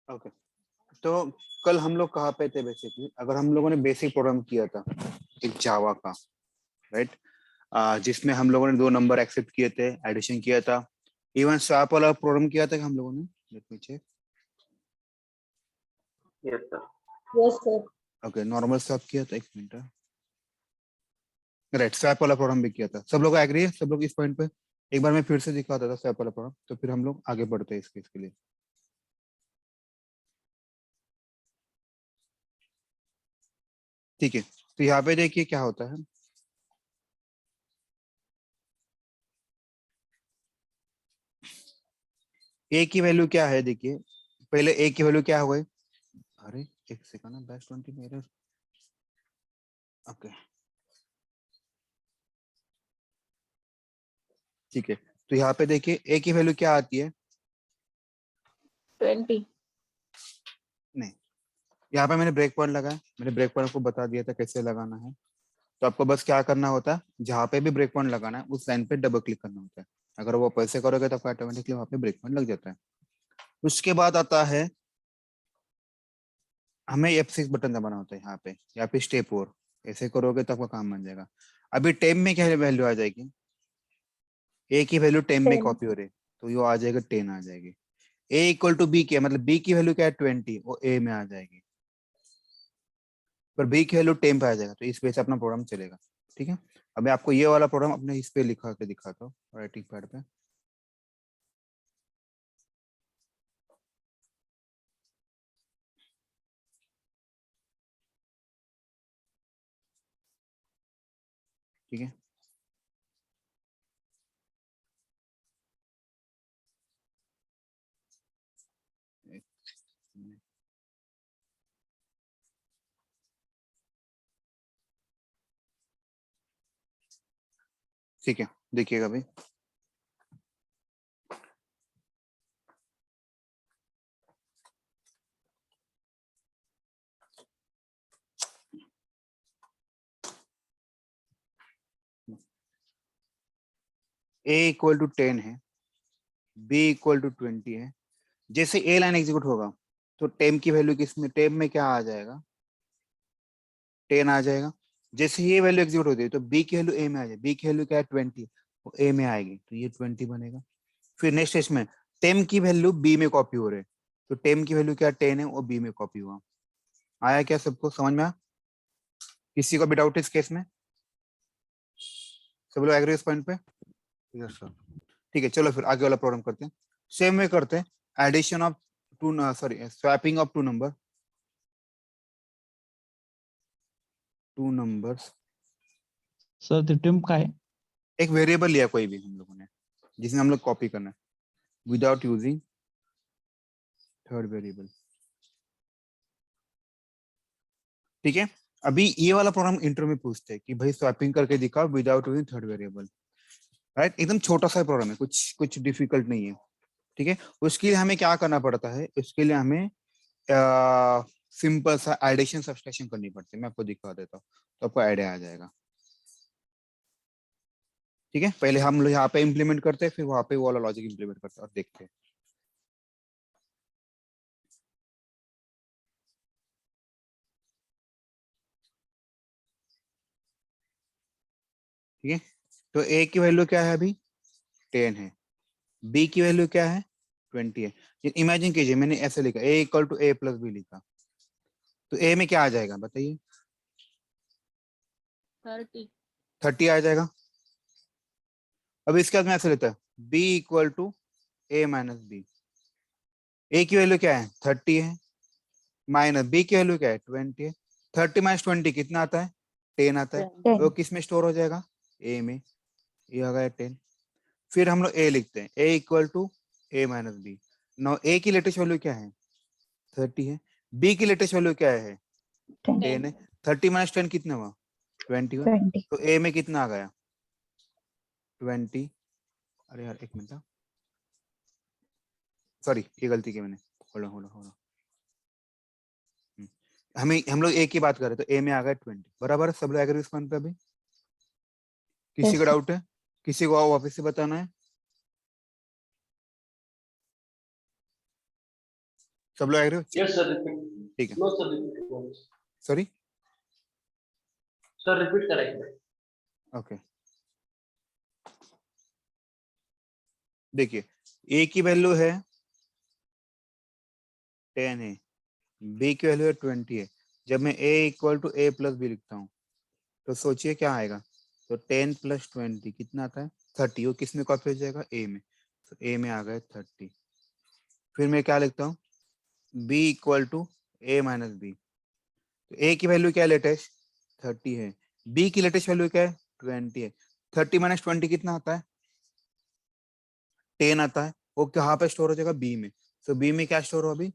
Okay, तो कल हम लोग कहाँ पे थे बेसिकली, अगर हम लोगों ने बेसिक प्रोग्राम किया था एक जावा का, राइट, जिसमें हम लोगों ने दो नंबर एक्सेप्ट किए थे, एडिशन किया था, इवन स्वैप वाला प्रोग्राम किया था कि हम लोगों ने, let me check. Yes sir. Yes sir. Okay, normal swap किया था, एक मिनट, राइट, स्वैप वाला प्रोग्राम भी किया था। सब लोग एग्री है, सब लोग इस पॉइंट पे? एक बार मैं फिर से दिखाता था स्वैप वाला प्रोग्राम, तो फिर हम लोग आगे बढ़ते हैं इस केस के लिए। ठीक है, तो यहाँ पे देखिए क्या होता है। ए की वैल्यू क्या है, देखिए पहले ए की वैल्यू क्या हो गई। अरे एक सेकंड, बैक 20 में एरर। ओके ठीक है, तो यहाँ पे देखिए ए की वैल्यू क्या आती है। 20। नहीं, यहाँ पे मैंने ब्रेक पॉइंट लगाया, मैंने ब्रेक पॉइंट को बता दिया था कैसे लगाना है। तो आपको बस क्या करना होता है, जहाँ पे भी ब्रेक पॉइंट लगाना है उस लाइन पे डबल क्लिक करना होता है। अगर वो पैसे करोगे तो आपको ऑटोमेटिकली वहाँ पे ब्रेक पॉइंट लग जाता है। उसके बाद आता है हमें F6 बटन दबाना होता है यहाँ पे, या फिर स्टेप 4। ऐसे करोगे तो आपका काम बन जाएगा। अभी टेम में क्या वैल्यू आ जाएगी, ए की वैल्यू टेम में 10। कॉपी हो रही, तो ये आ जाएगा 10 आ जाएगी। ए इक्वल टू बी क्या, मतलब बी की वैल्यू क्या है 20, वो ए में आ जाएगी, पर बी की वैल्यू 10 पे आ जाएगा, तो इस वजह से अपना प्रोग्राम चलेगा। ठीक है, अब मैं आपको ये वाला प्रोग्राम अपने इस पे लिखा के दिखाता हूँ राइटिंग पैड पे। ठीक है, ठीक है, देखिएगा भाई। ए इक्वल टू 10 है, बी इक्वल टू 20 है। जैसे ए लाइन एग्जीक्यूट होगा तो टेम की वैल्यू किसमें, टेम में क्या आ जाएगा, 10 आ जाएगा। जैसे ये वैल्यू एग्जीक्यूट होती है तो बी की वैल्यू ए में आ जाए, बी की वैल्यू क्या है 20, वो ए में आएगी, तो ये 20 बनेगा। फिर नेक्स्ट स्टेज में टेम की वैल्यू बी में कॉपी हो रहे, तो टेम की वैल्यू क्या 10 है, वो बी में कॉपी हुआ। आया क्या, सबको समझ में आया? किसी को भी डाउट इस केस में? सब लोग एग्री इस पॉइंट पे? Yes sir. ठीक है, चलो फिर आगे वाला प्रॉब्लम करते हैं। सेम वे करते हैं, addition of two, sorry swapping of two numbers. Sir ते टेम्प काय आहे? एक वेरिएबल लिया कोई भी हम लोगों ने, जिसमें हम लोग कॉपी करना है विदाउट यूजिंग थर्ड वेरिएबल। ठीक है, अभी ये वाला प्रोग्राम इंटरव्यू में पूछते हैं कि भाई स्वैपिंग करके दिखाओ without using third variable, right. एकदम छोटा सा प्रोग्राम है, कुछ कुछ डिफिकल्ट नहीं है। ठीक है, उसके लिए हमें क्या करना पड़ता है, उसके लिए हमें सिंपल सा एडिशन सब्सट्रैक्शन करनी पड़ती है। मैं आपको दिखा देता हूँ तो आपको आइडिया आ जाएगा। ठीक है, पहले हम लोग यहाँ पे इम्प्लीमेंट करते हैं, फिर वहां पे वो वाला लॉजिक इम्प्लीमेंट करते हैं और देखते हैं। ठीक है, तो ए की वैल्यू क्या है अभी 10 है, बी की वैल्यू क्या है 20 है। इमेजिन कीजिए मैंने ऐसे लिखा A equal to A plus B लिखा, तो ए में क्या आ जाएगा बताइए, 30। 30 आ जाएगा। अब इसके बाद में ऐसे लेता है B equal to A minus B. A की वैल्यू क्या है 30 है, माइनस बी की वैल्यू क्या है 20 है। 30 माइनस 20 कितना आता है 10 आता है। 10। वो किस में स्टोर हो जाएगा, ए में, ये आ गया 10। फिर हम लोग ए लिखते हैं, A equal to A minus B. No A की लेटेस्ट वैल्यू क्या है 30 है, बी की लेटेस्ट वैल्यू क्या है 10 है। 30 माइनस 10 कितना हुआ 20 हुआ। 20। तो ए में कितना आ गया 20। अरे यार एक मिनट, सॉरी ये गलती की मैंने, होल्ड होल्ड होल्ड। हम लोग ए की बात कर रहे हैं, तो ए में आ गया 20 बराबर। सब लोग एग्री इस पॉइंट पे? अभी किसी को डाउट है, किसी को वापस से बताना है? सब लोग एग्री हो? Yes sir, repeat. ठीक है, No sir, repeat once. Sorry, Sir, repeat करेंगे. ओके। देखिए ए की वैल्यू है 10 है, बी की वैल्यू है 20 है। जब मैं a equal to a plus b लिखता हूँ तो सोचिए क्या आएगा। तो 10 प्लस 20 कितना आता है? 30। वो किस में कॉपी हो जाएगा? a में। तो a में आ गया 30। फिर मैं क्या लिखता हूँ? b equal to a minus b. तो a की वैल्यू क्या है लेटेस्ट? 30 है। b की लेटेस्ट वैल्यू क्या है? 20 है। 30 माइनस 20 कितना आता है? 10 आता है। वो कहाँ पे स्टोर हो जाएगा? b में। तो b में क्या स्टोर हो? अभी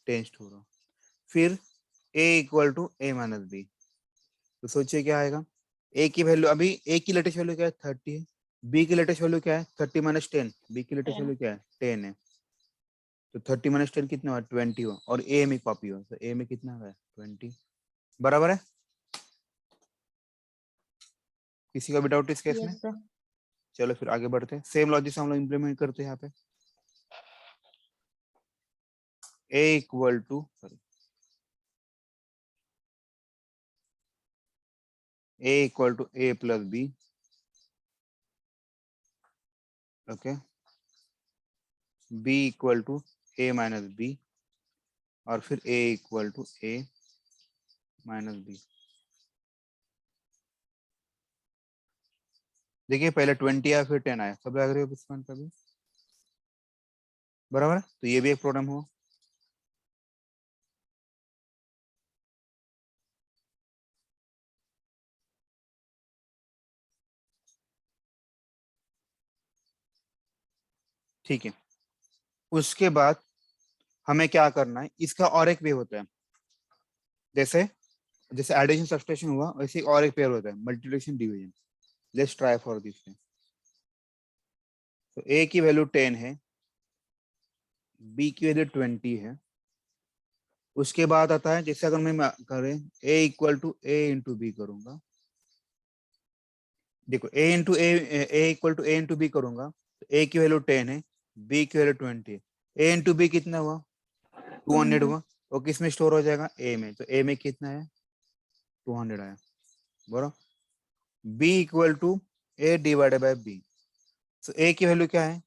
10 स्टोर हो। फिर a equal to a minus b. तो सोचिए क्या आएगा। a की वैल्यू, अभी a की लेटेस्ट वैल्यू क्या है? 30 है। b की लेटेस्ट वैल्यू क्या है? 30 माइनस 10। b की लेटेस्ट वैल्यू क्या है? 10 है। तो 30 माइनस 10 कितना हुआ? 20 हुआ। और a में कॉपी हुआ, तो a में कितना है? 20। बराबर है? किसी का भी डाउट इस केस में? Yes sir. चलो फिर आगे बढ़ते हैं। सेम लॉजिक से हम लोग इम्प्लीमेंट करते हैं यहाँ पे। a equal to a plus b. Okay, b equal to a minus b, और फिर a equal to a minus b. देखिए पहले 20 आया, फिर 10 आया। सब लग रहे हो इस पॉइंट पे भी? बराबर है? तो ये भी एक प्रॉब्लम हो। ठीक है, उसके बाद हमें क्या करना है, इसका और एक वे होता है। जैसे जैसे एडिशन सब्सट्रैक्शन हुआ, वैसे और एक पेयर होता है, multiplication division. Let's try for this. तो a की वैल्यू 10 है, b की वैल्यू 20 है। उसके बाद आता है, जैसे अगर मैं करें a equal to a into b करूंगा। देखो a into a equal to a into b करूंगा, तो a की वैल्यू 10 है, b की वैल्यू 20 है। a इंटू बी कितना हुआ? 200 हुआ। वो किस में स्टोर हो जाएगा? a में। तो a में कितना है? 200 आया। बराबर। b equal to a divided by b। So a की वैल्यू क्या है?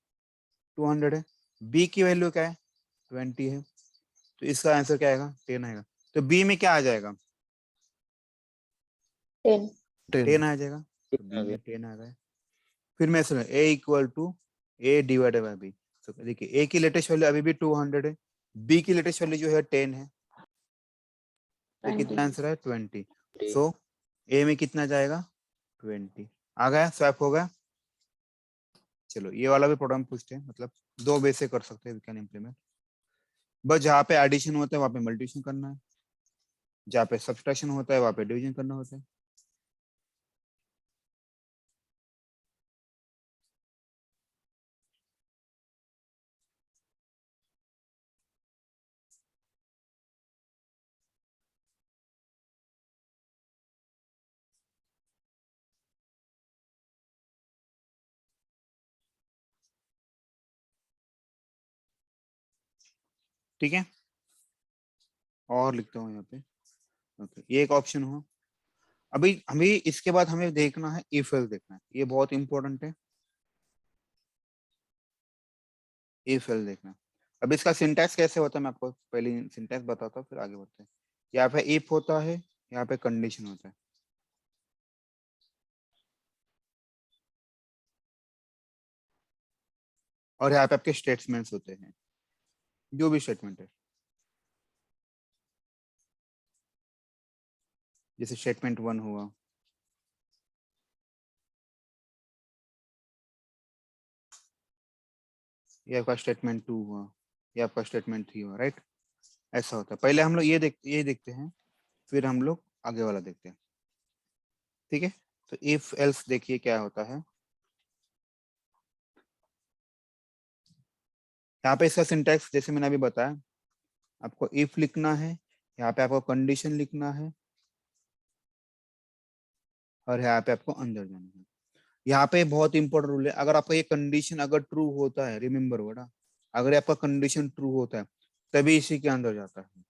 200 है। b की वैल्यू क्या है? 20 है। तो इसका आंसर क्या आएगा? 10 आएगा। तो b में क्या आ जाएगा? 10. 10 आ जाएगा। तो b में 10 आ गया। फिर मैं सुनो a equal to a divided by b। तो देखिए a की लेटेस्ट वैल्यू अभी भी 200 है, b की लेटेस्ट वैल्यू जो है 10 है। तो कितना आंसर है? 20। सो a में कितना जाएगा? 20 आ गया। स्वैप हो गया। चलो ये वाला भी प्रॉब्लम पूछते हैं, मतलब दो वे से कर सकते हैं वी कैन इम्प्लीमेंट। बस जहाँ पे एडिशन होता है वहाँ पे मल्टीप्लिकेशन करना है, जहाँ पे सब्सट्रैक्शन होता है वहाँ पे डिवीजन करना होता है। ठीक है, और लिखता हूँ यहाँ पे। ओके, ये एक ऑप्शन हो। अभी हमें इसके बाद हमें देखना है इफ एल्स देखना है, ये बहुत इंपॉर्टेंट है। इफ एल्स देखना है। अब इसका सिंटैक्स कैसे होता है मैं आपको पहले सिंटैक्स बताता हूँ, फिर आगे बढ़ते हैं। यहाँ पे इफ होता है, यहाँ पे कंडीशन होता है। और यहाँ पे आपके स्टेटमेंट्स होते हैं, जो भी स्टेटमेंट है। जैसे स्टेटमेंट 1 हुआ, ये आपका स्टेटमेंट 2 हुआ, ये आपका स्टेटमेंट 3 हुआ, राइट? ऐसा होता है। पहले हम लोग ये देखते हैं, फिर हम लोग आगे वाला देखते हैं। ठीक है, तो इफ एल्स देखिए क्या होता है। यहाँ पे इसका सिंटैक्स जैसे मैंने अभी बताया, आपको इफ लिखना है, यहाँ पे आपको कंडीशन लिखना है, और यहाँ पे आपको अंदर जाना है। यहाँ पे बहुत इंपॉर्टेंट रूल है, अगर आपका ये कंडीशन अगर ट्रू होता है, रिमेम्बर वर्ड, अगर आपका कंडीशन ट्रू होता है तभी इसी के अंदर जाता है।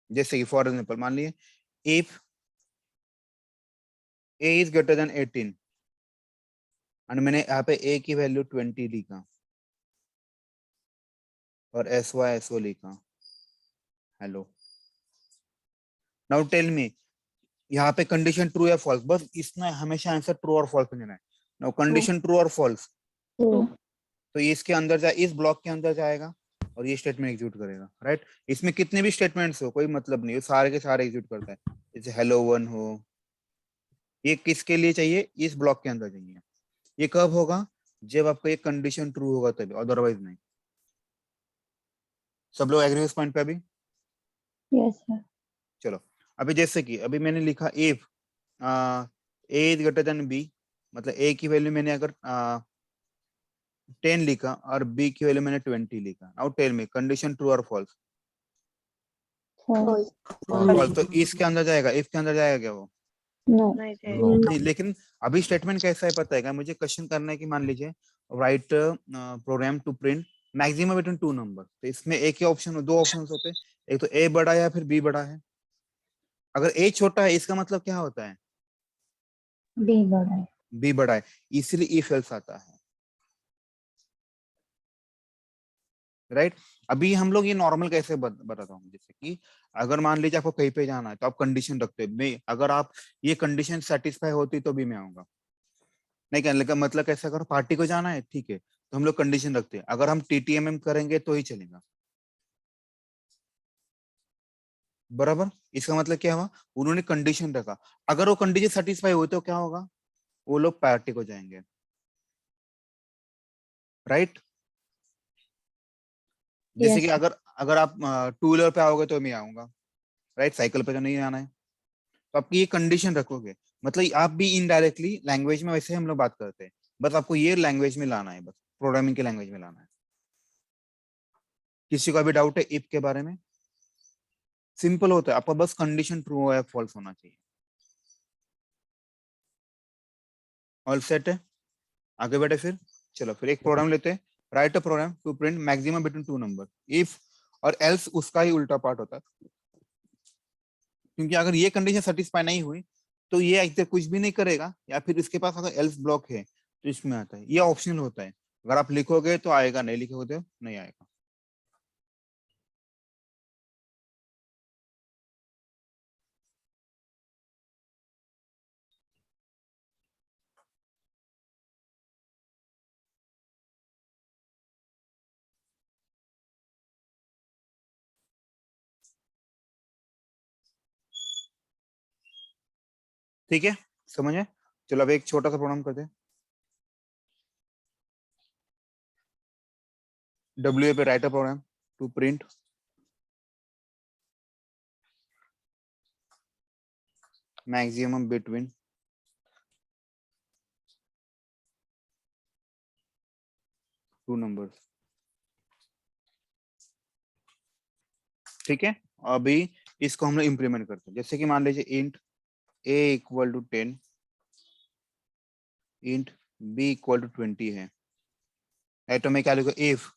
जैसे कि फॉर एग्जाम्पल मान लीजिए if a is greater then 18 और मैंने यहाँ पे a की वैल्यू 20 लिखा और SO लिखा। हेलो, नाउ टेल मी, यहाँ पे कंडीशन ट्रू या फॉल्स, बस इसमें हमेशा आंसर ट्रू और फॉल्स में देना है। नाउ कंडीशन ट्रू और फॉल्स, तो ये इसके अंदर जाए, इस ब्लॉक के अंदर जाएगा और ये स्टेटमेंट एग्जीक्यूट करेगा, राइट। इसमें कितने भी स्टेटमेंट्स हो कोई मतलब नहीं, सारे के सारे एग्जीक्यूट करता है। जैसे हेलो वन हो, ये किसके लिए चाहिए, इस ब्लॉक के अंदर चाहिए। ये कब होगा, जब आपका ये कंडीशन ट्रू होगा तभी, अदरवाइज नहीं। सब लोग एग्री इस पॉइंट पे अभी? Yes sir. चलो, अभी जैसे कि अभी मैंने लिखा if A is greater than B, मतलब ए की वैल्यू मैंने अगर 10 लिखा और बी की वैल्यू मैंने 20 लिखा। Now tell me condition true और फॉल्स? फॉल्स। फॉल्स। तो इसके अंदर जाएगा, इफ के अंदर जाएगा क्या वो? नो। नहीं, लेकिन अभी स्टेटमेंट कैसा है पता है क्या? मुझे क्वेश्चन करना है कि मान लीजिए write program to print maximum between two number, तो इसमें एक ही ऑप्शन, दो ऑप्शन होते हैं, एक तो ए बड़ा है या फिर बी बड़ा है। अगर ए छोटा है इसका मतलब क्या होता है, बी बड़ा है। बी बड़ा है, इसीलिए इफ एल्स आता है, राइट। अभी हम लोग ये नॉर्मल कैसे बताता हूँ, जैसे कि अगर मान लीजिए आपको कहीं पे जाना है तो आप कंडीशन रखते हैं, मैं अगर आप ये कंडीशन सेटिस्फाई होती तो भी मैं आऊंगा। नहीं, कहने का मतलब कैसे, अगर पार्टी को जाना है ठीक है तो हम लोग कंडीशन रखते हैं, अगर हम TTMM करेंगे तो ही चलेगा, बराबर। इसका मतलब क्या हुआ, उन्होंने कंडीशन रखा, अगर वो कंडीशन सेटिस्फाई हुई तो क्या होगा, वो लोग पार्टी को जाएंगे, राइट। जैसे यस कि अगर अगर आप टू व्हीलर पे आओगे तो मैं आऊंगा, राइट, साइकिल पे तो नहीं आना है। तो आपकी ये कंडीशन रखोगे, मतलब आप भी इनडायरेक्टली लैंग्वेज में वैसे हम लोग बात करते हैं, बस आपको ये लैंग्वेज में लाना है, बस प्रोग्रामिंग के लैंग्वेज में लाना है। किसी को भी डाउट है इफ के बारे में? सिंपल होता है, आपका बस कंडीशन ट्रू या फॉल्स होना चाहिए। ऑल सेट है, आगे बढ़े फिर। चलो फिर एक प्रोग्राम लेते हैं, write a program to print maximum between two number if और एल्स उसका ही उल्टा पार्ट होता है, क्योंकि अगर ये कंडीशन सेटिस्फाई नहीं हुई तो ये इधर कुछ भी नहीं करेगा, या फिर इसके पास अगर एल्स ब्लॉक है तो इसमें आता है, ये ऑप्शनल होता है, अगर आप लिखोगे तो आएगा, नहीं लिखोगे तो नहीं आएगा। ठीक है, समझे। चलो अब एक छोटा सा प्रोग्राम करते हैं, WA पे write a program to print maximum between two numbers. ठीक है, अभी इसको हम लोग इम्प्लीमेंट करते हैं, जैसे कि मान लीजिए int a equal to 10, int b equal to 20 है तो मैं क्या लिखूं, if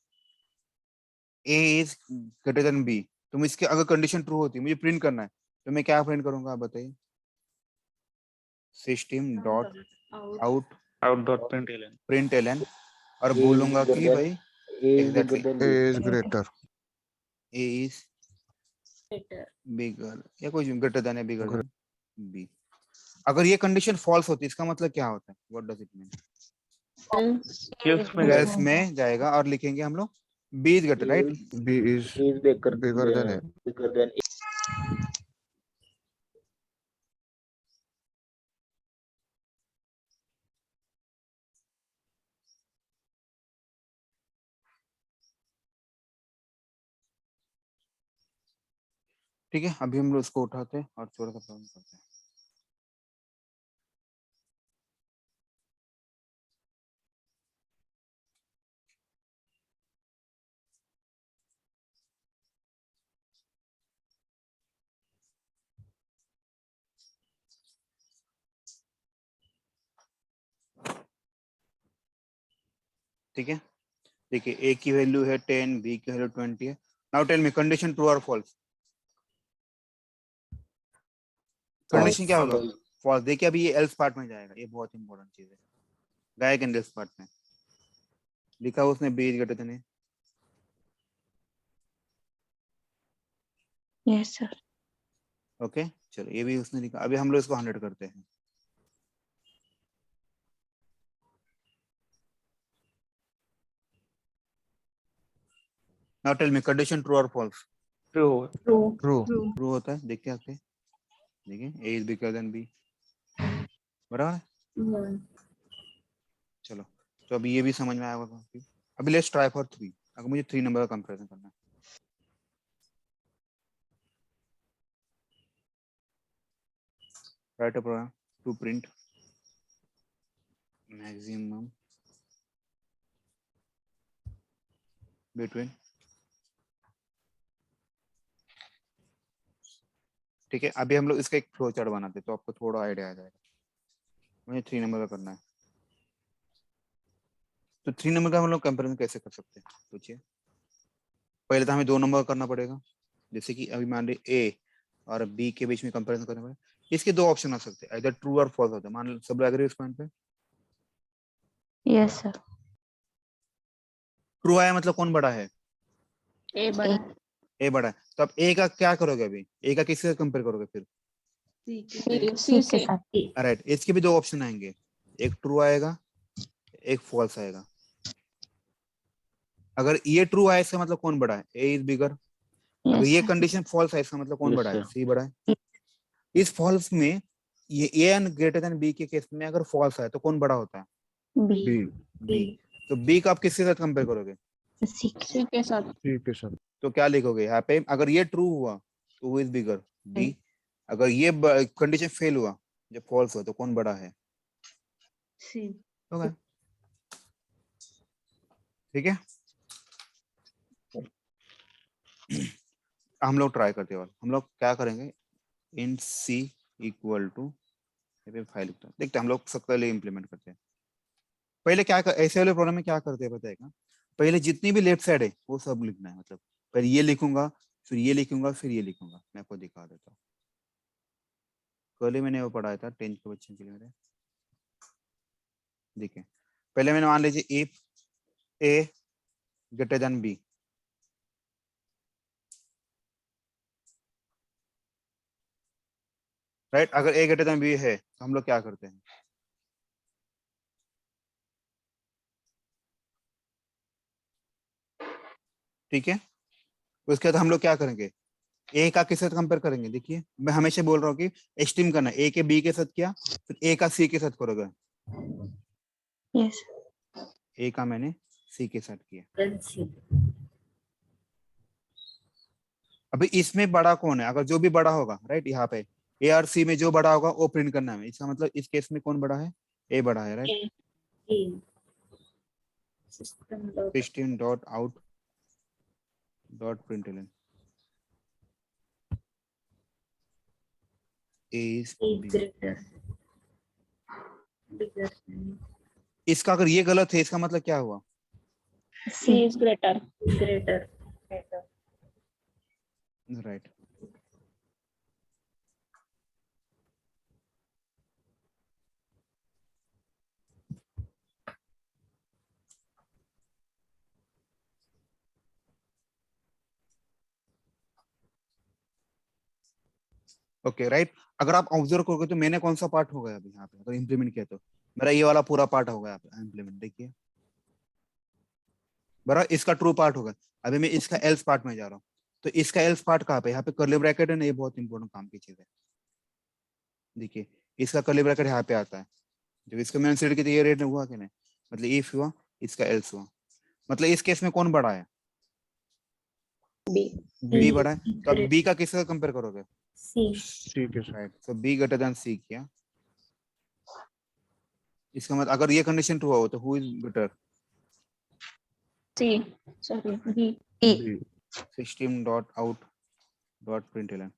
a is greater than b, तो इसके अगर कंडीशन ट्रू होती है मुझे प्रिंट करना है, तो मैं क्या प्रिंट करूंगा आप बताइए, system dot out println, और बोलूंगा कि भाई exactly A is greater. a is bigger या कुछ ग्रेटर देन या बिगर देन b। अगर ये कंडीशन फॉल्स होती है इसका मतलब क्या होता है, what does it mean, else में जाएगा और लिखेंगे हम लोग b is greater, right. B is bigger than A. ठीक है, अभी हम लोग उसको उठाते हैं और थोड़ा सा प्रॉब्लम करते हैं। ठीक है, देखिए ए की वैल्यू है 10, बी की वैल्यू 20 है। Now tell me condition true और फॉल्स। कंडीशन क्या होगा? फॉल्स। देखिए अभी ये एल्स पार्ट में जाएगा, ये बहुत इंपॉर्टेंट चीज है। गायक एंड एल्स पार्ट में लिखा हुआ उसने B is greater than A. Yes, sir. Okay चलो ये भी उसने लिखा। अभी हम लोग इसको 100 करते हैं। Now tell me condition true और false. True True. True true होता है, देखते हैं आपके। देखिए A is bigger than B, बराबर है। चलो तो अभी ये भी समझ में आया होगा आपको। अभी लेट्स ट्राई फॉर 3। अगर मुझे 3 नंबर का कंपैरिजन करना है, write a program to print maximum between. ठीक है अभी हम लोग इसका एक फ्लो चार्ट बनाते हैं तो आपको थोड़ा आइडिया आ जाएगा। मुझे 3 नंबर का करना है, तो 3 नंबर का हम लोग कंपैरिजन कैसे कर सकते हैं सोचिए। पहले तो हमें 2 नंबर का करना पड़ेगा। जैसे कि अभी मान लीजिए ए और बी के बीच में कंपैरिजन करना पड़ेगा। इसके 2 ऑप्शन आ सकते हैं, इधर ट्रू और फॉल्स होता है। मान लो सब लोग एग्री इस पॉइंट पे। Yes, sir. ट्रू आया मतलब कौन बड़ा है? A. ए बड़ा है। तो अब ए का क्या करोगे? अभी ए का किससे कंपेयर करोगे फिर? C के साथ. राइट, इसके भी 2 ऑप्शन आएंगे, एक ट्रू आएगा एक फॉल्स आएगा। अगर ये ट्रू आया इसका मतलब कौन बड़ा है? ए इज बिगर। अगर Yes, ये sir. कंडीशन फॉल्स है इसका मतलब कौन Yes, बड़ा है? sir. सी बड़ा है। इस फॉल्स में ये A N greater than B के केस में अगर फॉल्स है तो कौन बड़ा होता है? B. B B. तो बी का आप किसके साथ कंपेयर करोगे? C के साथ. सी के साथ तो क्या लिखोगे यहाँ पे? अगर ये ट्रू हुआ तो हु इज बिगर? बी। अगर ये कंडीशन फेल हुआ, जब फॉल्स हुआ, तो कौन बड़ा है? C. ओके ठीक है। हम लोग ट्राई करते हैं। हम लोग क्या करेंगे, इन सी इक्वल टू फाइल लिखते हैं, देखते हैं हम लोग सबके लिए इम्प्लीमेंट करते हैं। पहले क्या ऐसे वाले प्रॉब्लम में क्या करते हैं बताएगा? पहले जितनी भी लेफ्ट साइड है वो सब लिखना है। मतलब पहले ये लिखूंगा, फिर ये लिखूंगा, फिर ये लिखूंगा। मैं आपको दिखा देता हूँ। कल ही मैंने वो पढ़ाया था 10th के बच्चों के लिए मेरे। देखिए पहले मैंने मान लीजिए if A greater than B, right. अगर ए ग्रेटर देन बी है तो हम लोग क्या करते हैं? ठीक है, उसके बाद हम लोग क्या करेंगे? ए का किसके साथ कंपेयर करेंगे? देखिए मैं हमेशा बोल रहा हूँ कि एस्टीम करना, ए के बी के साथ किया, फिर ए का सी के साथ करोगे। Yes. ए का मैंने सी के साथ किया। Then C. अभी इसमें बड़ा कौन है? अगर जो भी बड़ा होगा, राइट, यहाँ पे ए और सी में जो बड़ा होगा वो प्रिंट करना है। इसका मतलब इस केस में कौन बड़ा है? ए बड़ा है, right. A. System dot. System dot out dot println A is A B. greater. Bigger than. इसका अगर ये गलत है इसका मतलब क्या हुआ? C is greater. Greater. Greater. Right. Okay right. अगर आप ऑब्जर्व करोगे तो मैंने कौन सा पार्ट हो गया अभी यहाँ पे? अगर इम्प्लीमेंट किया तो मेरा ये वाला पूरा पार्ट हो गया इम्प्लीमेंट। देखिए बराबर, इसका ट्रू पार्ट होगा। अभी मैं इसका एल्स पार्ट में जा रहा हूँ, तो इसका एल्स पार्ट कहाँ पे? यहाँ पे कर्ली ब्रैकेट है ना, ये बहुत इंपॉर्टेंट काम की चीज है। देखिए इसका कर्ली ब्रैकेट यहाँ पे आता है। जब इसका मैंने सेट किया तो ये रेट हुआ कि नहीं? मतलब इफ हुआ, इसका एल्स हुआ। मतलब इस केस में कौन बड़ा है? B. बी बड़ा है। तो अब बी का किससे कंपेयर करोगे? C. सी के साथ राइट, तो बी ग्रेटर देन सी किया। इसका मतलब अगर ये कंडीशन ट्रू हो तो who is better? C. Sorry. B. B system dot out dot println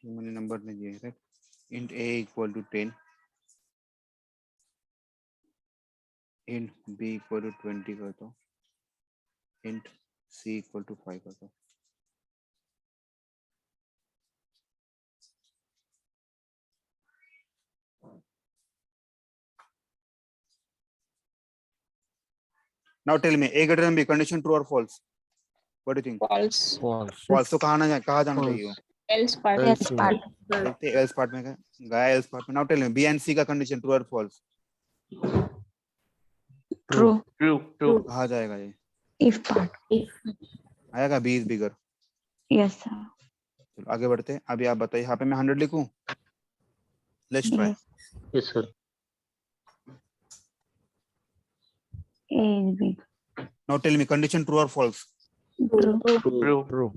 मैंने नंबर नहीं दिए right. int a equal to 10, int b equal to 20 कर दो, int c इक्वल टू 5 कर दो। Now tell me, a greater than b, condition true or false? What do you think? false, false, False। तो कहाँ जाना चाहिए वो? else part, else part, देखते else part में गया else part में। Now tell me, b and c का condition true or false? true, True. कहाँ जाएगा ये? if part, if, आएगा b is bigger। yes sir, चलो आगे बढ़ते हैं। अभी आप बताइए, यहाँ पे मैं 100 लिखूं? Let's try। Yes, sir. a is big, Now tell me, condition true or false? true, true,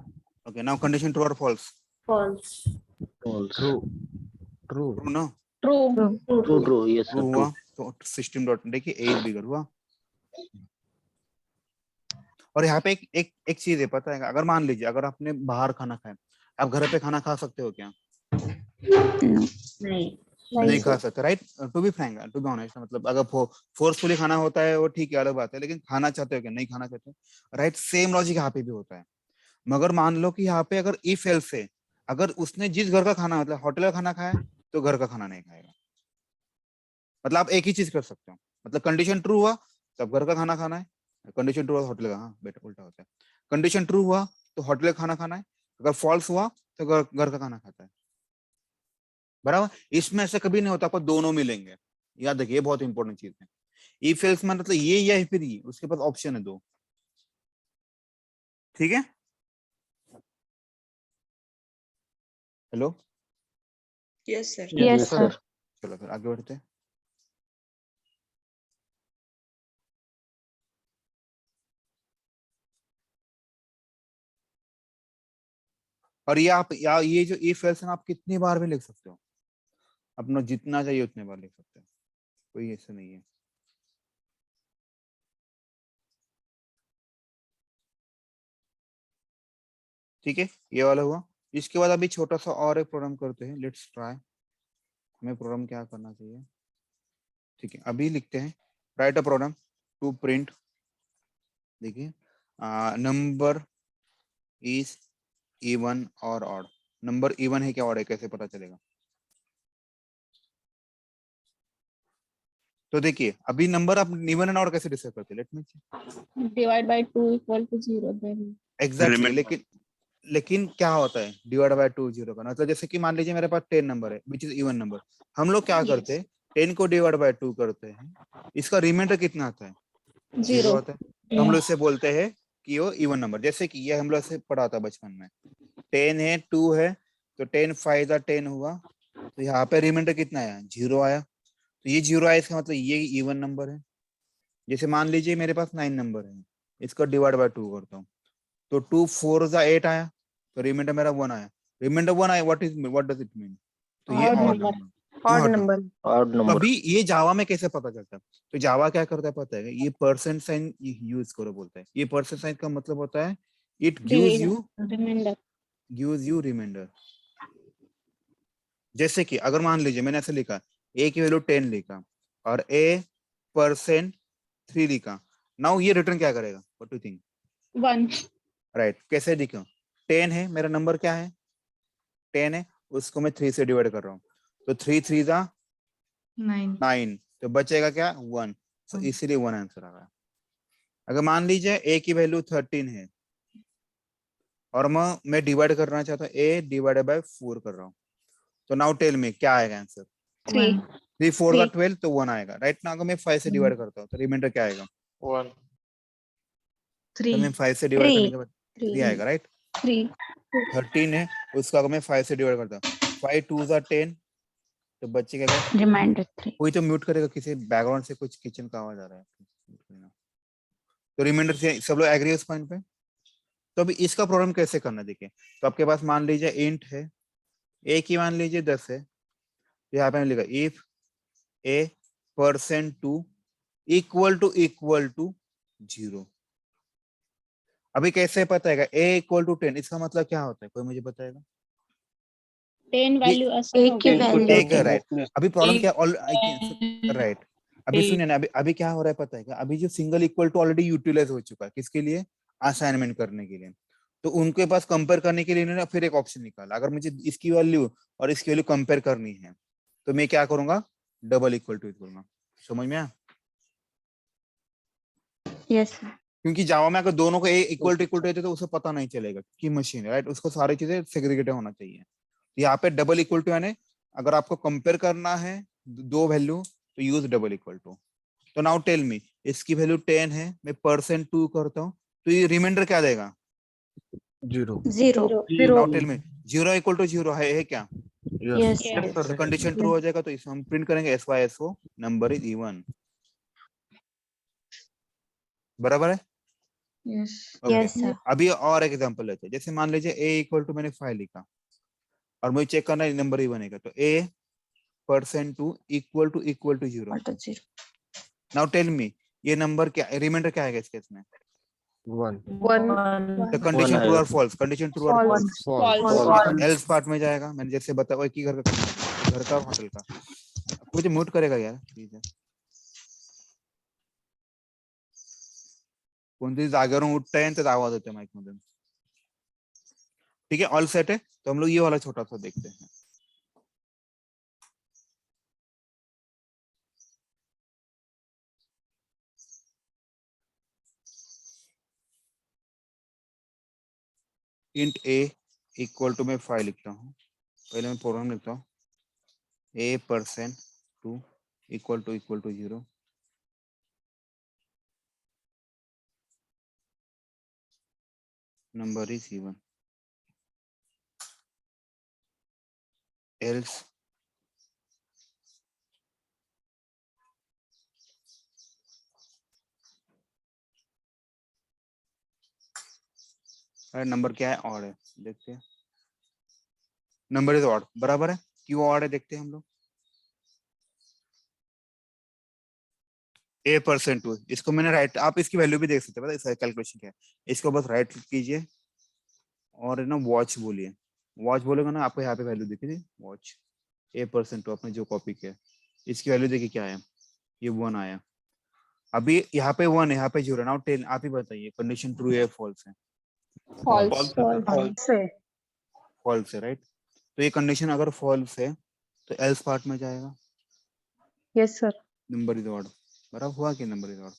Okay, now condition true or false? False. true, true, True ना? true, True. Yes, sir. True हुआ तो system dot देखिए A is बिगर हुआ। और यहाँ पे एक चीज है, पता है, अगर मान लीजिए अगर आपने बाहर खाना खाया, आप घर पे खाना खा सकते हो क्या? no, नहीं खा सकते right. To be frank, to be honest, मतलब अगर फोर्सफुली खाना होता है वो ठीक है, अलग बात है, लेकिन खाना चाहते हो क्या? नहीं खाना चाहते राइट। सेम लॉजिक यहाँ पे भी होता है। मगर मान लो कि यहाँ पे अगर इफ एल्स से, अगर उसने जिस घर का खाना मतलब होटल का खाना खाया तो घर का खाना नहीं खाएगा। मतलब आप एक ही चीज कर सकते हो, मतलब कंडीशन ट्रू हुआ तब घर का खाना खाना है, कंडीशन ट्रू हुआ होटल का, हाँ बेटा उल्टा होता है, कंडीशन ट्रू हुआ तो होटल का खाना खाना है, अगर फॉल्स हुआ तो घर का खाना खाता है। बराबर। इसमें ऐसा कभी नहीं होता आपको दोनों मिलेंगे, याद रखिए, ये बहुत इंपॉर्टेंट चीज है। इफ एल्स में मतलब ये या फिर ये, उसके पास ऑप्शन है दो। ठीक है, hello, Yes, sir. yes sir, चलो फिर आगे बढ़ते हैं। और ये आप ये जो इफ एल्स आप कितनी बार भी लिख सकते हो, अपना जितना चाहिए उतने बार लिख सकते हो, कोई ऐसा नहीं है। ठीक है, ये वाला हुआ। इसके बाद अभी छोटा सा और एक प्रोग्राम करते हैं, लेट्स ट्राई। हमें प्रोग्राम क्या करना चाहिए? ठीक है, अभी लिखते हैं, write a program to print. देखिए, नंबर इज इवन और ऑड। नंबर इवन है क्या ऑड है, कैसे पता चलेगा? तो देखिए, अभी नंबर आप इवन एंड ऑड कैसे डिसाइड करते हैं? Let me divide by 2 equal to 0 then, exactly. लेकिन क्या होता है डिवाइड बाय 2 0 का मतलब, जैसे कि मान लीजिए मेरे पास 10 नंबर है विच इज इवन नंबर, हम लोग क्या करते हैं, 10 को डिवाइड बाय 2 करते हैं, इसका रिमाइंडर कितना आता है? 0 0, आता है। तो हम लोग इसे बोलते हैं कि वो इवन नंबर। जैसे कि ये हम लोग से पढ़ा था बचपन में, 10 है 2 है, तो 10 5 10 हुआ, तो यहाँ पे रिमाइंडर कितना आया? 0 आया। तो ये 0 आया, इसका मतलब ये इवन नंबर है। जैसे मान लीजिए मेरे पास 9 नंबर है, इसका डिवाइड बाय 2 करता हूँ, तो 2 4 8 आया, तो रिमाइंडर मेरा 1 आया। रिमाइंडर 1 आया, व्हाट डज इट मीन? तो ये odd odd number, number. odd odd number, Odd तो number. अभी ये जावा में कैसे पता चलता है? तो जावा क्या करता है पता है? ये परसेंट साइन यूज करो बोलता है। ये परसेंट साइन का मतलब होता है it division, remainder, gives you remainder. जैसे कि अगर मान लीजिए मैंने ऐसे लिखा, ए की वैल्यू 10 लिखा और ए परसेंट 3 लिखा, नाउ ये रिटर्न क्या करेगा? What do think? 1, राइट, कैसे लिखूं? 10 है मेरा नंबर, क्या है? 10 है, उसको मैं 3 से डिवाइड कर रहा हूँ, तो 3 3 जा 9, तो बचेगा क्या? 1। तो इसीलिए 1 आंसर आ रहा है। अगर मान लीजिए ए की वैल्यू 13 है और मैं डिवाइड करना चाहता हूँ, ए डिवाइडेड बाय 4 कर रहा हूँ, तो नाउ टेल मी क्या आएगा आंसर? 3, 3 4 का 12, तो 1 आएगा राइट ना। अगर मैं 5 से डिवाइड करता हूँ तो रिमाइंडर क्या आएगा? 1. तो मैं 5 से डिवाइड करने के बाद 3 3, आएगा राइट। 3, 13 है, उसका अगर मैं 5 से डिवाइड करता हूँ, 5 2 जा 10, तो बच्चे क्या? remainder 3, कोई तो म्यूट करेगा, किसी बैकग्राउंड से कुछ किचन का आवाज आ रहा है। तो रिमाइंडर से सब लोग एग्री उस पॉइंट पे? तो अभी इसका प्रॉब्लम कैसे करना देखिए। तो आपके पास मान लीजिए इंट है, ए की मान लीजिए 10 है, तो यहाँ पे लिखा if A percent 2 equal to 0। अभी कैसे पता है ए इक्वल टू 10? इसका मतलब क्या होता है, कोई मुझे बताएगा? 10 वैल्यू असाइन एक हो की गई value टेक होगी। राइट। अभी प्रॉब्लम क्या राइट, अभी सुनिए ना, अभी क्या हो रहा है पता है क्या, अभी जो single equal to already utilize हो चुका है, किसके लिए, असाइनमेंट करने के लिए। तो उनके पास कंपेयर करने के लिए इन्होंने फिर एक ऑप्शन निकाला, अगर मुझे इसकी वैल्यू और इसकी वैल्यू कंपेयर करनी है तो मैं क्या करूंगा, डबल इक्वल टू करूंगा। समझ में आया? Yes sir. क्योंकि जावा में अगर दोनों को इक्वल टू रहते तो उसे पता नहीं चलेगा कि मशीन है, राइट, उसको सारी चीजें सेग्रीगेटेड होना चाहिए। यहाँ पे डबल इक्वल टू यानी अगर आपको कंपेयर करना है दो वैल्यू तो यूज डबल इक्वल टू। तो नाउ टेल मी, इसकी वैल्यू 10 है, मैं %2 करता हूँ तो ये रिमाइंडर क्या देगा, 0. 0. Now tell me, 0 equal to 0 है क्या, Yes. Yes. Yes. तो कंडीशन ट्रू हो जाएगा, तो इसे हम प्रिंट करेंगे SYSO नंबर इज इवन। बराबर है? Yes. Okay. Yes sir. अभी और एक एग्जांपल लेते हैं, जैसे मान लीजिए a इक्वल टू मैंने 5 लिखा और मुझे चेक करना है नंबर ही बनेगा, तो a%2 equal to 0। Alt 0. Now tell me, ये नंबर क्या, रिमाइंडर क्या आएगा इस केस में, 1. 1. द कंडीशन ट्रू और फॉल्स, कंडीशन ट्रू और फॉल्स, False. एल्स पार्ट में जाएगा। मैंने जैसे बताया एक ही घर का करना है, एक घर का होटल का। मुझे म्यूट करेगा यार प्लीज, कोणती जागेवरून उठताय आणि त्याचा आवाज येतोय माइक मध्ये। ठीक है, ऑल सेट है, तो हम लोग ये वाला छोटा सा देखते हैं। इंट a इक्वल टू, मैं 5 लिखता हूँ, पहले मैं प्रोग्राम लिखता हूँ, a%2 equal to 0, number is even, else number क्या है, ऑड है, देखते हैं, नंबर इज ऑड, बराबर है, क्यों ऑड है देखते हैं हम लोग। a%2, इसको मैंने राइट, आप इसकी वैल्यू भी देख सकते हैं, पता है इसका कैलकुलेशन क्या है, इसको बस राइट कीजिए और ना वॉच बोलिए, वॉच बोलेगा ना आपको यहाँ पे वैल्यू दिखेगी, वॉच a%2 आपने जो कॉपी किया, इसकी वैल्यू देखिए क्या है, ये 1 आया। अभी यहाँ पे 1 है, यहाँ पे 0, नाउ 10, आप ही बताइए कंडीशन ट्रू है फॉल्स है, False. फॉल्स है, राइट। तो ये कंडीशन अगर फॉल्स है तो एल्स पार्ट में जाएगा, Yes sir. Number is odd, बराबर हुआ कि नंबर इज ऑड।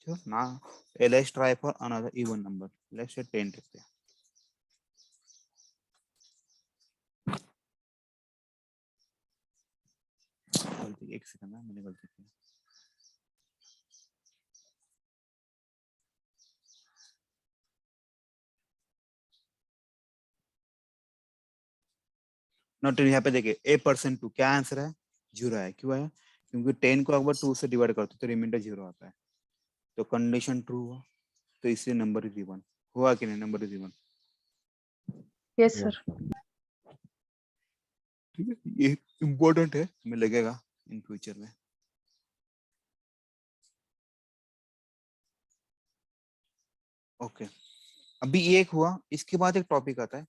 चलो ना, let's try for another even number, let's say 10 देखते हैं। गलती, एक सेकंड ना, मैंने गलती की। नोट यहाँ पे देखिए a%2 क्या आंसर है, 0 है, क्यों है, क्योंकि 10 को अगर 2 से डिवाइड करते तो रिमाइंडर 0 आता है, तो कंडीशन ट्रू हुआ, तो इसलिए नंबर इज इवन, हुआ कि नहीं, number is even. Yes sir. ठीक है, ये इम्पोर्टेंट है, हमें लगेगा इन फ्यूचर में। ओके, अभी ये एक हुआ, इसके बाद एक टॉपिक आता है,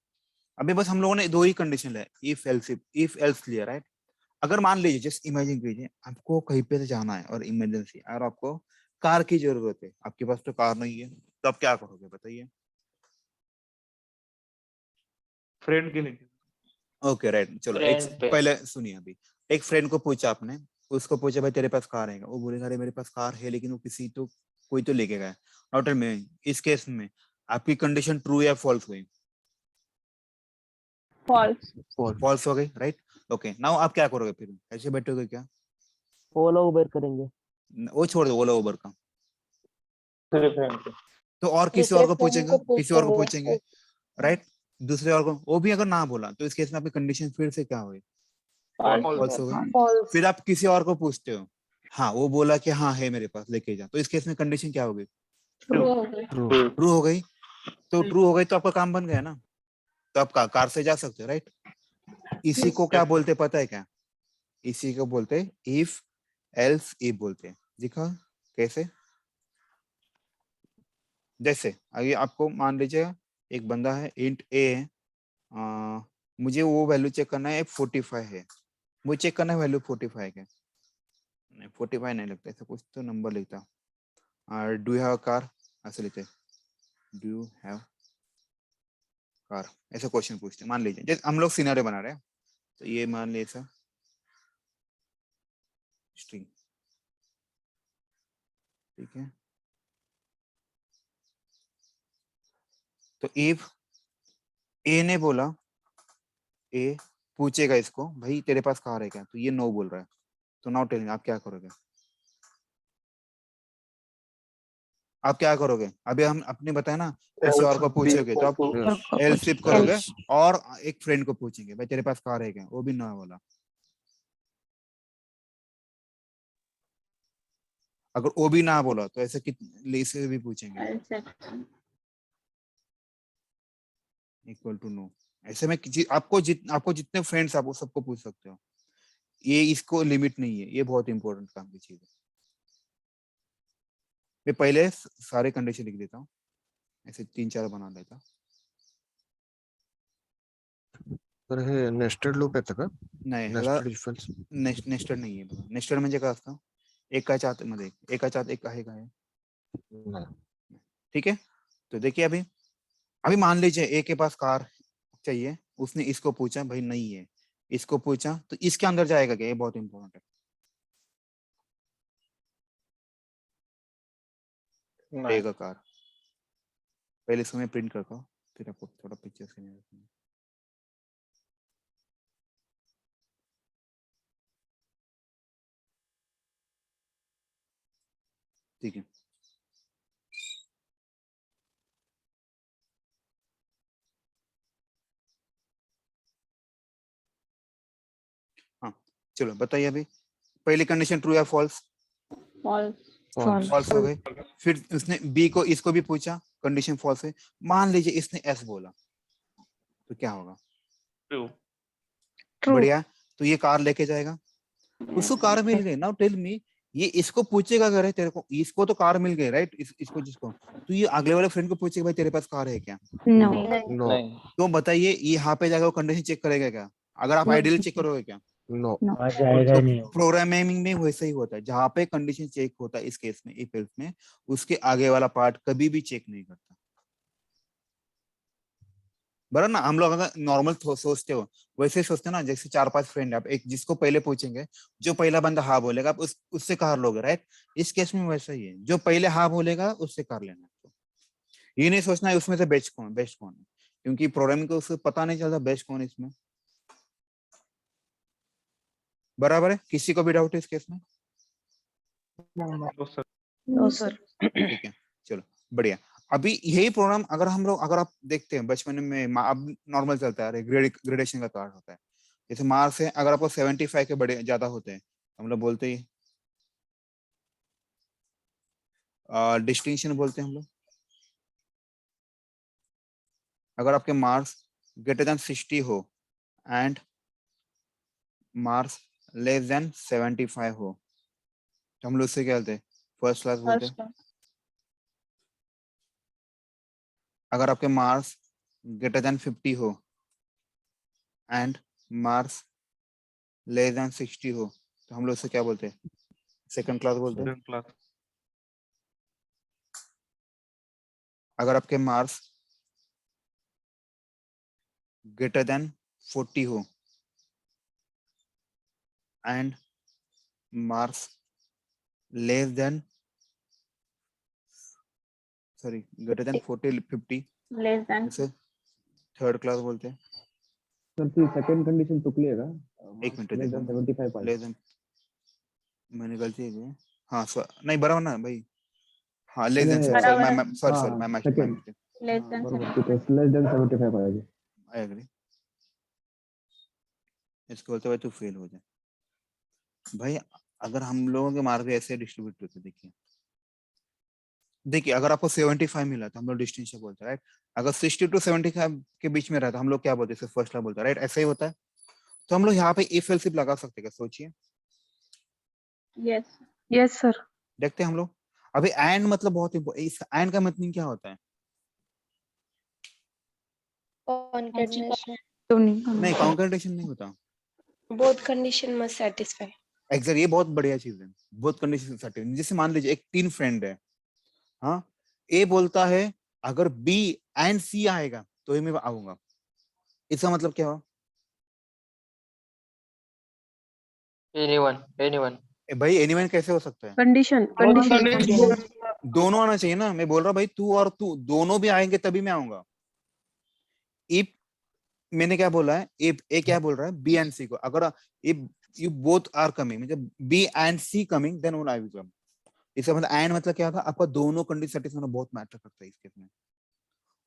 अभी बस हम लोगों ने दो ही कंडीशन है, इफ एल्स लिया, राइट। अगर मान लीजिए, जस्ट इमेजिन कीजिए आपको कहीं पे से जाना है और इमरजेंसी, और आपको कार की जरूरत है, आपके पास तो कार नहीं है, तो आप क्या करोगे बताइए। फ्रेंड के लिए. ओके राइट, चलो एक पहले सुनिए, अभी एक फ्रेंड को पूछा आपने, उसको पूछा भाई तेरे पास कार है क्या? वो बोलेगा अरे मेरे पास कार है लेकिन वो किसी तो कोई तो लेके गया। नॉट में, इस केस में आपकी कंडीशन ट्रू या फॉल्स हुई? False. फॉल्स हो गई, राइट। ओके, नाउ आप क्या करोगे फिर, ऐसे बैठोगे क्या? ओला उबेर करेंगे वो छोड़ दो ओला उबर का, तेरे फ्रेंड को। तो और किसी और को पूछेंगे, किसी और को पूछेंगे, राइट। दूसरे और को, वो भी अगर ना बोला तो इस केस में आपकी कंडीशन फिर से क्या हुई? फॉल्स हो गई। फिर आप किसी और को पूछते हो, हाँ वो बोला कि हाँ है मेरे पास, लेके जा, तो इस केस में कंडीशन क्या होगी? True हो गई. ट्रू हो गई। तो ट्रू हो गई तो आपका काम बन गया ना, तो आप कार से जा सकते हो, राइट। इसी को क्या बोलते पता है क्या? इसी को बोलते इफ एल्स इफ बोलते हैं। देखा कैसे? जैसे अभी आपको मान लीजिए एक बंदा है, इंट ए है, मुझे वो वैल्यू चेक करना है 45 है, मुझे चेक करना है वैल्यू 45 है, नहीं 45 नहीं लगता, ऐसा कुछ तो नंबर लिखता। और do you have a car, ऐसे लिखते, डू यू हैव कार, ऐसा क्वेश्चन पूछते। मान लीजिए जैसे हम लोग सिनेरियो बना रहे हैं, तो ये मान लीजिए ऐसा स्ट्रिंग, ठीक है। तो इफ ए ने बोला, ए पूछेगा इसको भाई तेरे पास कार है क्या, तो ये नो बोल रहा है, तो नाउ टेलिंग आप क्या करोगे, आप क्या करोगे, अभी हम अपने बताए ना, किसी और को पूछोगे तो आप Yes. एल सिप करोगे, और एक फ्रेंड को पूछेंगे भाई तेरे पास कार है क्या, वो भी ना बोला। अगर वो भी ना बोला तो ऐसे कितने से भी पूछेंगे, इक्वल टू नो। ऐसे में आपको जितने फ्रेंड्स आप सबको पूछ सकते हो, ये इसको लिमिट नहीं है, ये बहुत इंपॉर्टेंट काम की चीज है। मैं पहले सारे कंडीशन लिख देता हूँ, ऐसे 3-4 बना लेता। तर हे नेस्टेड लूप येतं का? नाही ह्याला नेस्टेड इफ एल्स. नेस्टेड नाहीये बघा, नेस्टेड म्हणजे काय असतं, एकाच्या आतमध्ये एकाच्या आत एक आहे काय, नाही. ठीक है। तो देखिए अभी अभी मान लीजिए ए के पास कार चाहिए, उसने इसको पूछा भाई नहीं है, इसको पूछा, तो इसके अंदर जाएगा क्या, ये बहुत इंपॉर्टेंट है। नाही. ए का कार, पहले इसको मैं प्रिंट करता हूँ, फिर आपको थोड़ा पिक्चर से ठीक है। हाँ चलो बताइए अभी, पहली कंडीशन ट्रू या फॉल्स, False. False. फॉल्स हो गई। फिर उसने बी को इसको भी पूछा, कंडीशन फॉल्स है। मान लीजिए इसने एस बोला, तो क्या होगा, True. ट्रू। बढ़िया, तो ये कार लेके जाएगा, उसको कार मिल गई। नाउ टेल मी, ये इसको पूछेगा अगर है तेरे को, इसको तो कार मिल गई राइट, इसको जिसको, तो ये अगले वाले फ्रेंड को पूछेगा भाई तेरे पास कार है क्या, नो। No. नाही. तो बताइए ये यहाँ पे जाकर वो कंडीशन चेक करेगा क्या, अगर आप आइडियल चेक करोगे क्या, No. तो प्रोग्रामिंग में वैसे ही होता है, जहाँ पे कंडीशन चेक होता है इस केस में, इफ एल्स में, उसके आगे वाला पार्ट कभी भी चेक नहीं करता, बराबर ना। हम लोग अगर नॉर्मल सोचते हो वैसे ही सोचते हो ना, जैसे 4-5 फ्रेंड है, आप एक जिसको पहले पूछेंगे, जो पहला बंदा हाँ बोलेगा आप उससे कार लोगे राइट, इस केस में वैसा ही है, जो पहले हाँ बोलेगा उससे कार लेना है। ये नहीं सोचना है उसमें से बेस्ट कौन है, क्योंकि प्रोग्रामिंग को उसको पता नहीं चलता बेस्ट कौन है इसमें, बराबर है। किसी को भी डाउट है इस केस में, हो सर. No sir. ठीक है चलो बढ़िया। अभी यही प्रोग्राम अगर आप देखते हैं बचपन में, अब नॉर्मल चलता है, ग्रेडेशन का पार्ट होता है, जैसे मार्क्स है, अगर आपको 75 के बड़े ज्यादा होते हैं हम लोग बोलते ही डिस्टिंक्शन बोलते हैं हम लोग। अगर आपके मार्क्स ग्रेटर देन 60 हो एंड मार्क्स लेस देन 75 हो, तो हम लोग उससे क्या बोलते हैं, फर्स्ट क्लास बोलते हैं। अगर आपके मार्क्स ग्रेटर देन 50 हो एंड मार्क्स लेस देन 60 हो, तो हम लोग उससे क्या बोलते हैं, सेकंड क्लास बोलते हैं। Second class. अगर आपके मार्क्स ग्रेटर देन 40 हो and marks less than greater than 50 Less than. उसे थर्ड क्लास बोलते हैं। सर ती सेकंड कंडिशन चुकली आहे का? एक मिनिट लेस देखो, देन 75 पाहिजे. लेस देन, मैंने गलती है क्या? हाँ नहीं बराबर ना भाई, हाँ लेस देन, नहीं, सॉरी सॉरी हाँ, सॉरी मैं second. Less than बरोबर ठीक आहे. लेस देन 75 पाहिजे. I agree. इसको बोलते भाई तू फेल हो जाए भाई। अगर हम लोगों के मार्क ऐसे डिस्ट्रीब्यूट होते, देखिए अगर आपको 75 मिला तो हम लोग डिस्टिंक्शन बोलते हैं राइट, अगर 60 to 75 के बीच में रहता हम लोग क्या बोलते हैं, फर्स्ट क्लास बोलते हैं राइट, ऐसा ही होता है। तो हम लोग यहाँ पे इफ एल्स इफ लगा सकते हैं, सोचिए, yes. Yes sir. देखते हैं हम लोग। अभी एंड मतलब बहुत इम्पोर्टेंट, इस एंड का मतलब क्या होता है, Concatenation. तो नहीं नहीं कॉन्करेंटेशन नहीं होता। both condition must satisfy. Exact, ये बहुत बढ़िया चीज है, बहुत कंडीशन सर्टेन। जैसे मान लीजिए एक 3 फ्रेंड है, हाँ, ए बोलता है अगर बी एंड सी आएगा तो ही मैं आऊंगा, इसका मतलब क्या हुआ? Anyone. भाई एनीवन कैसे हो सकता है? कंडीशन दोनों आना चाहिए ना। मैं बोल रहा हूँ भाई तू और तू दोनों भी आएंगे तभी मैं आऊंगा। इफ मैंने क्या बोला है, ए क्या बोल रहा है, बी एंड सी को, अगर if you both are coming, मतलब B and C coming, then only I will come. इसका मतलब एंड मतलब क्या था, आपका दोनों कंडीशन सेटिस्फाई होना बहुत मैटर करता है इस केस में।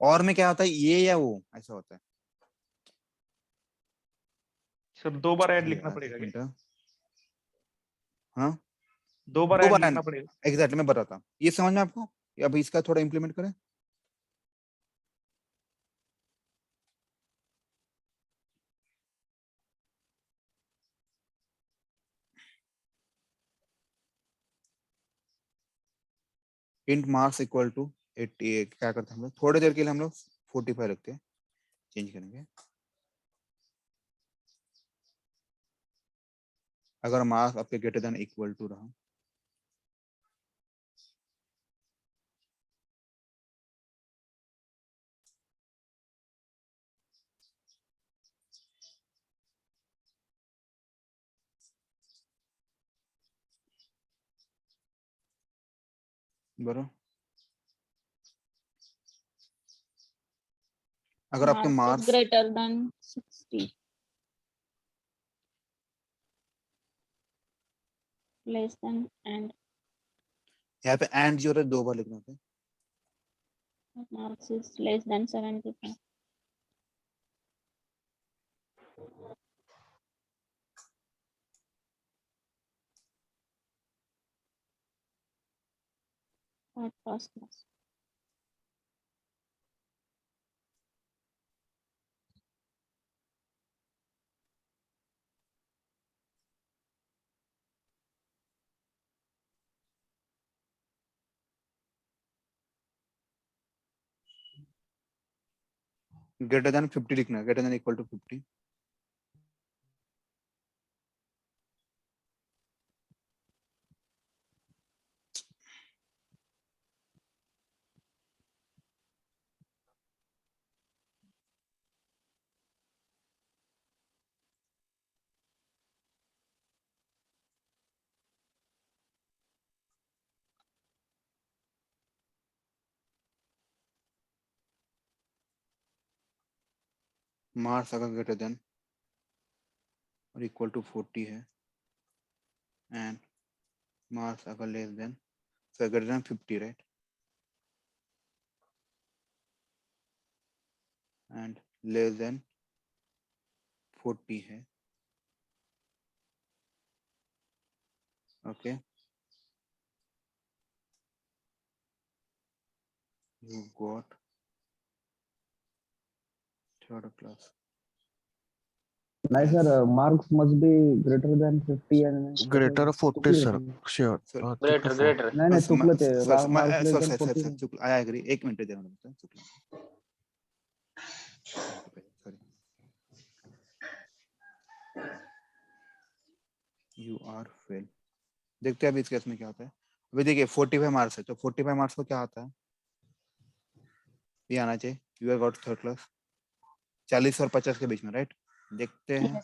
और में क्या होता है, ये या वो, ऐसा होता है। सर 2 बार ऐड ये लिखना आज पड़ेगा एक क्या? मिनट, हाँ 2 बार 2 ऐड बार लिखना पड़ेगा। एग्जैक्टली मैं बताता हूँ, ये समझ में आपको? अब इसका थोड़ा इंप्लीमेंट करें। इंट मार्क्स इक्वल टू 80, क्या करते हैं हम लोग, थोड़ी देर के लिए हम लोग 45 रखते हैं, चेंज करेंगे। अगर मार्क्स आपके ग्रेटर देन इक्वल टू रहा, बरो अगर आपके Marks is marks greater than 60, less than and यहाँ पे एंड जो है 2 बार लिखना होता है। marks is less than 75. At first class. Greater than 50 लिखना है, greater than equal to 50। Marks अगर ग्रेटर देन और इक्वल टू 40 है, एंड मार्क्स अगर less than, so greater than 50, right, and less than 40 है, okay, you got third class। नहीं sir, marks must be greater than 50 and greater 40 sir, sure. Sir Greater. नहीं चुकलं ते marks less than 40 sir I agree, एक minute दे रहा हूँ, sorry, you are fail. देखते हैं अभी इस केस में क्या होता है। अभी देखिए 45 मार्क्स है, तो 45 मार्क्स को क्या आता है, ये आना चाहिए, you have got third class, 40 और 50 के बीच में, राइट। देखते हैं,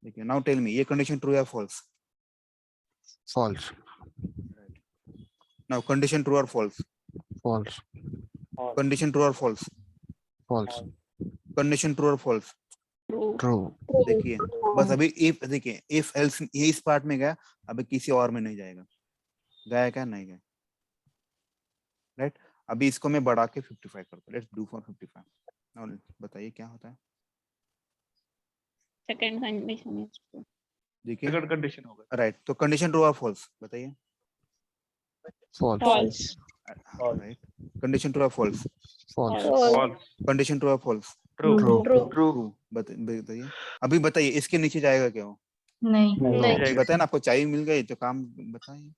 देखिए नाउ टेल मी, ये कंडीशन ट्रू या false? False. Now condition true और फॉल्स? फॉल्स। कंडीशन ट्रू और फॉल्स? फॉल्स। कंडीशन ट्रू और फॉल्स? True. ट्रू। देखिए बस अभी इफ, देखिए इफ एल्स ये इस पार्ट में गया, अभी किसी और में नहीं जाएगा, गया क्या, नहीं गया, राइट। अभी इसको मैं बढ़ा के 55 करता हूं, लेट्स डू फॉर 55। नाउ बताइए क्या होता है। Second condition is true. देखिए सेकंड कंडीशन होगा। राइट, तो कंडीशन ट्रू और फॉल्स बताइए। False. False. Right, condition true और false? False. False. Condition true और फॉल्स? ट्रू। True. बताइए। अभी बताइए इसके नीचे जाएगा क्या वो? नहीं ये बताया ना आपको, चाय मिल गई तो काम बताइए,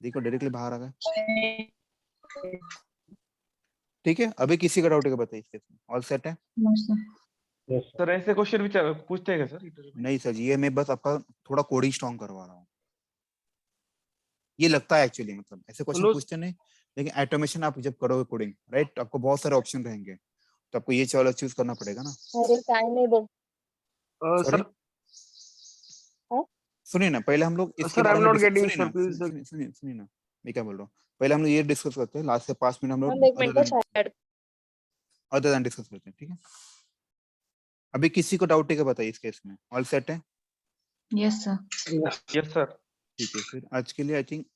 देखो डायरेक्टली बाहर आ गए। ठीक है, अभी किसी का डाउट है क्या बताइए इस केस में? ऑल सेट है? No sir. Yes, sir. Sir ऐसे क्वेश्चन विचार पूछते हैं क्या सर interview में? नहीं सर जी, ये मैं बस आपका थोड़ा कोडिंग स्ट्रॉन्ग करवा रहा हूँ, ये लगता है एक्चुअली, मतलब ऐसे क्वेश्चन लो- पूछते नहीं, लेकिन ऑटोमेशन आप जब करोगे कोडिंग, राइट, आपको बहुत सारे ऑप्शन रहेंगे, तो आपको ये वाला चूज करना पड़ेगा ना। टाइम नहीं दो Sorry? हाँ? सुनिए ना, पहले हम लोग इसके Sir, बारे I'm में not getting, सुनिए ना, sir, please. सुनिए ना, मैं क्या बोल रहा हूँ, पहले हम लोग ये डिस्कस करते हैं, लास्ट से 5 मिनट हम हम लोग एक मिनट का शायद अदर देन डिस्कस करते हैं, ठीक है? अभी किसी को डाउट है क्या बताइए इस केस में? ऑल सेट है? Yes sir. Yes, sir. ठीक है, फिर आज के लिए आई थिंक